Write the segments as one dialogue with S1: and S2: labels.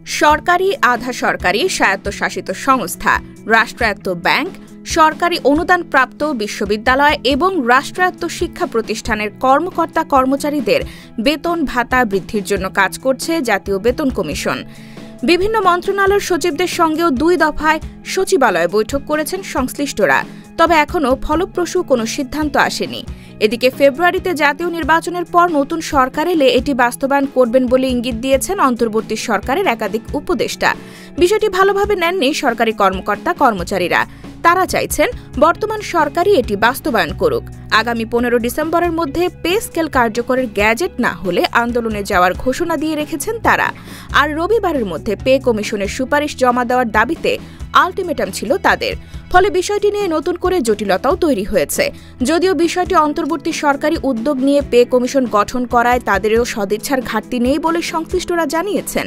S1: সরকারি, আধা সরকারি, স্বায়ত্তশাসিত সংস্থা, রাষ্ট্রায়ত্ত ব্যাংক, সরকারি অনুদানপ্রাপ্ত বিশ্ববিদ্যালয় এবং রাষ্ট্রায়ত্ত শিক্ষা প্রতিষ্ঠানের কর্মকর্তা-কর্মচারীদের বেতন ভাতা বৃদ্ধির জন্য কাজ করছে জাতীয় বেতন কমিশন। বিভিন্ন মন্ত্রণালয়ের সচিবদের সঙ্গেও ২ দফায় সচিবালয়ে বৈঠক করেছেন সংশ্লিষ্টরা, তবে এখনও ফলপ্রসূ কোনো সিদ্ধান্ত আসেনি। এদিকে ফেব্রুয়ারিতে জাতীয় নির্বাচনের পর নতুন সরকার এলে এটি বাস্তবায়ন করবেন বলে ইঙ্গিত দিয়েছেন অন্তর্বর্তী সরকারের একাধিক উপদেষ্টা। বিষয়টি ভালোভাবে নেননি সরকারি কর্মকর্তা-কর্মচারীরা। তারা চাইছেন বর্তমান সরকারই এটি বাস্তবায়ন করুক। আগামী ১৫ ডিসেম্বরের মধ্যে পে স্কেল কার্যকরের গ্যাজেট না হলে আন্দোলনে যাওয়ার ঘোষণা দিয়ে রেখেছেন তারা। আর রবিবারের মধ্যে পে কমিশনের সুপারিশ জমা দেওয়ার দাবিতে আলটিমেটাম ছিল তাদের। ফলে বিষয়টি নিয়ে নতুন করে জটিলতাও তৈরি হয়েছে। যদিও বিষয়টি অন্তর্বর্তী সরকারি উদ্যোগ নিয়ে পে কমিশন গঠন করায় তাদেরও সদিচ্ছার ঘাটতি নেই বলে সংশ্লিষ্টরা জানিয়েছেন।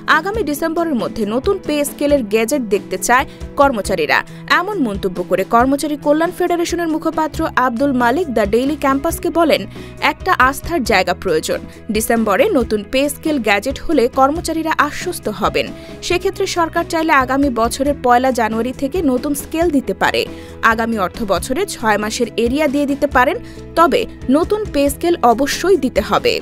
S1: আগামী ডিসেম্বরের মধ্যে নতুন পে স্কেলের গ্যাজেট দেখতে চায় কর্মচারীরা, এমন মন্তব্য করে কর্মচারী কল্যাণ ফেডারেশনের মুখপাত্র আব্দুল মালিক দ্য ডেইলি ক্যাম্পাসকে বলেন, একটা আস্থার জায়গা প্রয়োজন। ডিসেম্বরে নতুন পে স্কেল গ্যাজেট হলে কর্মচারীরা আশ্বস্ত হবেন। সেক্ষেত্রে সরকার চাইলে আগামী বছরের ১ জানুয়ারি থেকে নতুন স্কেল দিতে পারে। আগামী অর্থ বছরে ৬ মাসের এরিয়া দিয়ে দিতে পারেন, তবে নতুন পে স্কেল অবশ্যই দিতে হবে।